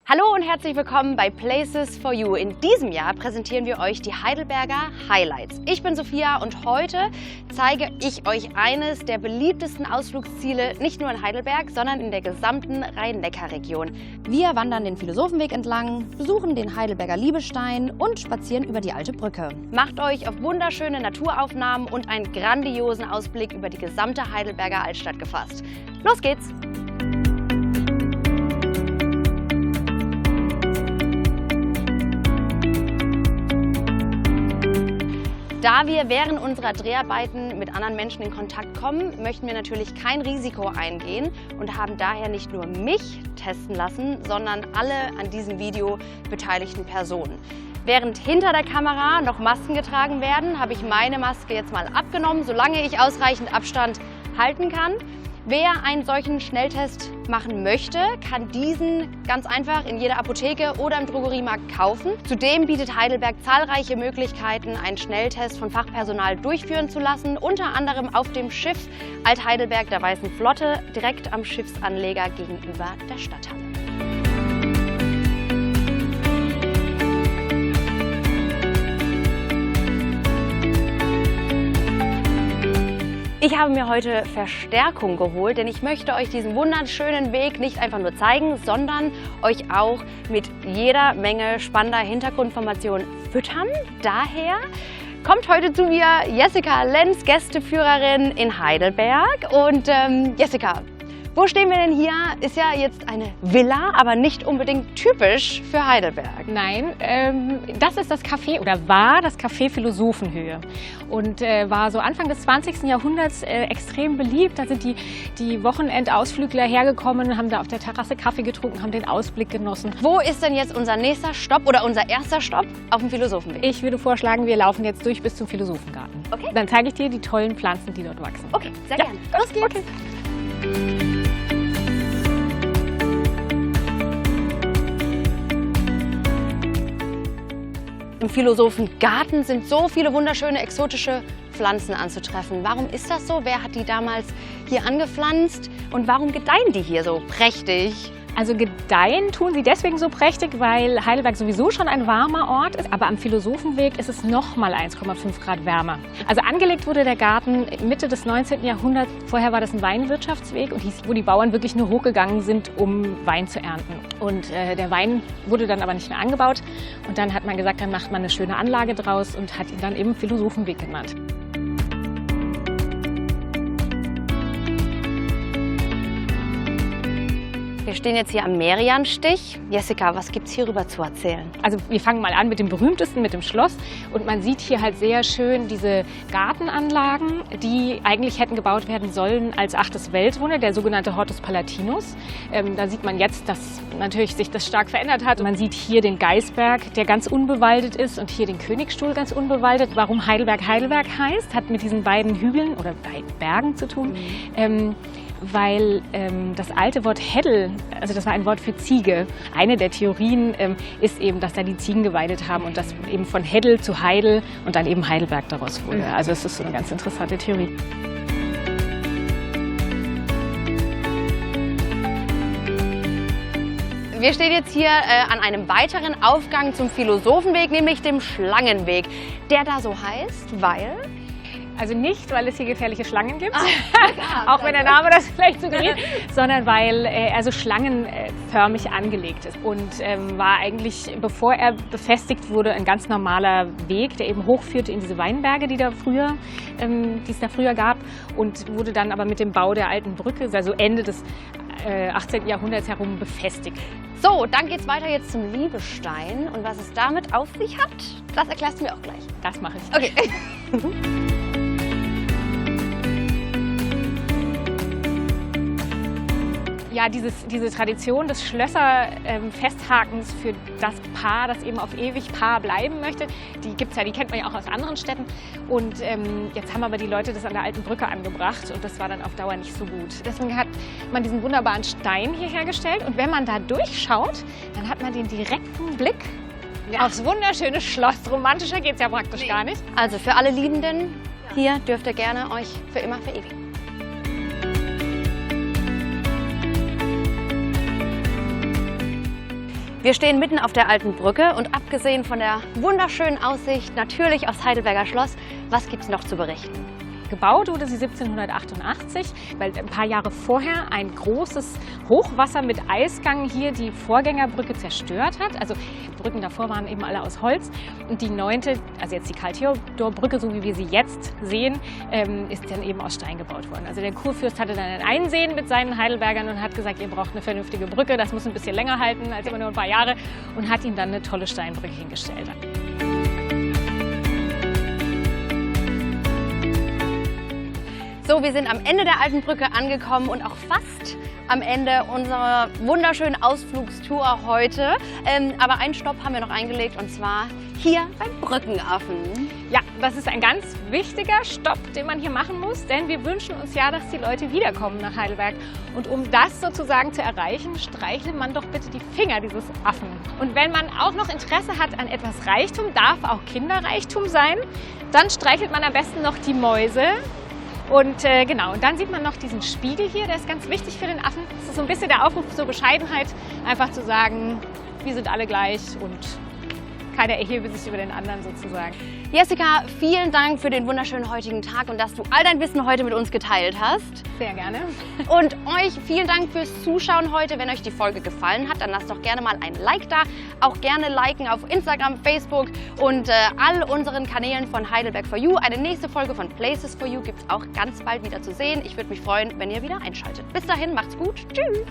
Hallo und herzlich willkommen bei Places for You. In diesem Jahr präsentieren wir euch die Heidelberger Highlights. Ich bin Sophia und heute zeige ich euch eines der beliebtesten Ausflugsziele, nicht nur in Heidelberg, sondern in der gesamten Rhein-Neckar-Region. Wir wandern den Philosophenweg entlang, besuchen den Heidelberger Liebestein und spazieren über die Alte Brücke. Macht euch auf wunderschöne Naturaufnahmen und einen grandiosen Ausblick über die gesamte Heidelberger Altstadt gefasst. Los geht's! Da wir während unserer Dreharbeiten mit anderen Menschen in Kontakt kommen, möchten wir natürlich kein Risiko eingehen und haben daher nicht nur mich testen lassen, sondern alle an diesem Video beteiligten Personen. Während hinter der Kamera noch Masken getragen werden, habe ich meine Maske jetzt mal abgenommen, solange ich ausreichend Abstand halten kann. Wer einen solchen Schnelltest machen möchte, kann diesen ganz einfach in jeder Apotheke oder im Drogeriemarkt kaufen. Zudem bietet Heidelberg zahlreiche Möglichkeiten, einen Schnelltest von Fachpersonal durchführen zu lassen, unter anderem auf dem Schiff Alt-Heidelberg der Weißen Flotte, direkt am Schiffsanleger gegenüber der Stadthalle. Ich habe mir heute Verstärkung geholt, denn ich möchte euch diesen wunderschönen Weg nicht einfach nur zeigen, sondern euch auch mit jeder Menge spannender Hintergrundinformationen füttern. Daher kommt heute zu mir Jessica Lenz, Gästeführerin in Heidelberg. Und Jessica, wo stehen wir denn hier? Ist ja jetzt eine Villa, aber nicht unbedingt typisch für Heidelberg. Nein, das ist das Café oder war das Café Philosophenhöhe und war so Anfang des 20. Jahrhunderts extrem beliebt. Da sind die Wochenendausflügler hergekommen, haben da auf der Terrasse Kaffee getrunken, haben den Ausblick genossen. Wo ist denn jetzt unser nächster Stopp oder unser erster Stopp auf dem Philosophenweg? Ich würde vorschlagen, wir laufen jetzt durch bis zum Philosophengarten. Okay. Dann zeige ich dir die tollen Pflanzen, die dort wachsen. Okay, sehr gerne. Los geht's. Okay. Im Philosophengarten sind so viele wunderschöne exotische Pflanzen anzutreffen. Warum ist das so? Wer hat die damals hier angepflanzt und warum gedeihen die hier so prächtig? Also gedeihen tun sie deswegen so prächtig, weil Heidelberg sowieso schon ein warmer Ort ist, aber am Philosophenweg ist es noch mal 1,5 Grad wärmer. Also angelegt wurde der Garten Mitte des 19. Jahrhunderts. Vorher war das ein Weinwirtschaftsweg und wo die Bauern wirklich nur hochgegangen sind, um Wein zu ernten. Und der Wein wurde dann aber nicht mehr angebaut und dann hat man gesagt, dann macht man eine schöne Anlage draus und hat ihn dann eben Philosophenweg genannt. Wir stehen jetzt hier am Merianstich. Jessica, was gibt es hierüber zu erzählen? Also wir fangen mal an mit dem berühmtesten, mit dem Schloss. Und man sieht hier halt sehr schön diese Gartenanlagen, die eigentlich hätten gebaut werden sollen als 8. Weltwunder, der sogenannte Hortus Palatinus. Da sieht man jetzt, dass natürlich sich das stark verändert hat. Man sieht hier den Geisberg, der ganz unbewaldet ist, und hier den Königsstuhl ganz unbewaldet. Warum Heidelberg Heidelberg heißt, hat mit diesen beiden Hügeln oder beiden Bergen zu tun. Weil das alte Wort Heddel, also das war ein Wort für Ziege. Eine der Theorien ist eben, dass da die Ziegen geweidet haben und das eben von Heddel zu Heidel und dann eben Heidelberg daraus wurde. Also es ist so eine ganz interessante Theorie. Wir stehen jetzt hier an einem weiteren Aufgang zum Philosophenweg, nämlich dem Schlangenweg, der da so heißt, weil... Also nicht, weil es hier gefährliche Schlangen gibt, auch wenn der Name das vielleicht suggeriert, sondern weil er so schlangenförmig angelegt ist und war eigentlich, bevor er befestigt wurde, ein ganz normaler Weg, der eben hochführte in diese Weinberge, die es da früher gab, und wurde dann aber mit dem Bau der alten Brücke, also Ende des 18. Jahrhunderts herum, befestigt. So, dann geht's weiter jetzt zum Liebestein, und was es damit auf sich hat, das erklärst du mir auch gleich. Das mache ich. Okay. Ja, diese Tradition des Schlösser-Festhakens für das Paar, das eben auf ewig Paar bleiben möchte, die gibt's ja, die kennt man ja auch aus anderen Städten. Und jetzt haben aber die Leute das an der alten Brücke angebracht und das war dann auf Dauer nicht so gut. Deswegen hat man diesen wunderbaren Stein hier hergestellt und wenn man da durchschaut, dann hat man den direkten Blick aufs wunderschöne Schloss. Romantischer geht's ja praktisch gar nicht. Also für alle Liebenden, hier dürft ihr gerne euch für immer verewigen. Wir stehen mitten auf der alten Brücke und abgesehen von der wunderschönen Aussicht, natürlich aufs Heidelberger Schloss, was gibt es noch zu berichten? Gebaut wurde sie 1788, weil ein paar Jahre vorher ein großes Hochwasser mit Eisgang hier die Vorgängerbrücke zerstört hat. Also die Brücken davor waren eben alle aus Holz. Und die 9., also jetzt die Karl-Theodor-Brücke, so wie wir sie jetzt sehen, ist dann eben aus Stein gebaut worden. Also der Kurfürst hatte dann ein Einsehen mit seinen Heidelbergern und hat gesagt, ihr braucht eine vernünftige Brücke, das muss ein bisschen länger halten als immer nur ein paar Jahre, und hat ihnen dann eine tolle Steinbrücke hingestellt. So, wir sind am Ende der alten Brücke angekommen und auch fast am Ende unserer wunderschönen Ausflugstour heute. Aber einen Stopp haben wir noch eingelegt, und zwar hier beim Brückenaffen. Ja, das ist ein ganz wichtiger Stopp, den man hier machen muss, denn wir wünschen uns ja, dass die Leute wiederkommen nach Heidelberg. Und um das sozusagen zu erreichen, streichelt man doch bitte die Finger dieses Affen. Und wenn man auch noch Interesse hat an etwas Reichtum, darf auch Kinderreichtum sein, dann streichelt man am besten noch die Mäuse. Und genau, und dann sieht man noch diesen Spiegel hier, der ist ganz wichtig für den Affen. Das ist so ein bisschen der Aufruf zur Bescheidenheit, einfach zu sagen, wir sind alle gleich und keiner erhebe sich über den anderen sozusagen. Jessica, vielen Dank für den wunderschönen heutigen Tag und dass du all dein Wissen heute mit uns geteilt hast. Sehr gerne. Und euch vielen Dank fürs Zuschauen heute. Wenn euch die Folge gefallen hat, dann lasst doch gerne mal ein Like da. Auch gerne liken auf Instagram, Facebook und all unseren Kanälen von Heidelberg for You. Eine nächste Folge von Places for You gibt es auch ganz bald wieder zu sehen. Ich würde mich freuen, wenn ihr wieder einschaltet. Bis dahin, macht's gut. Tschüss.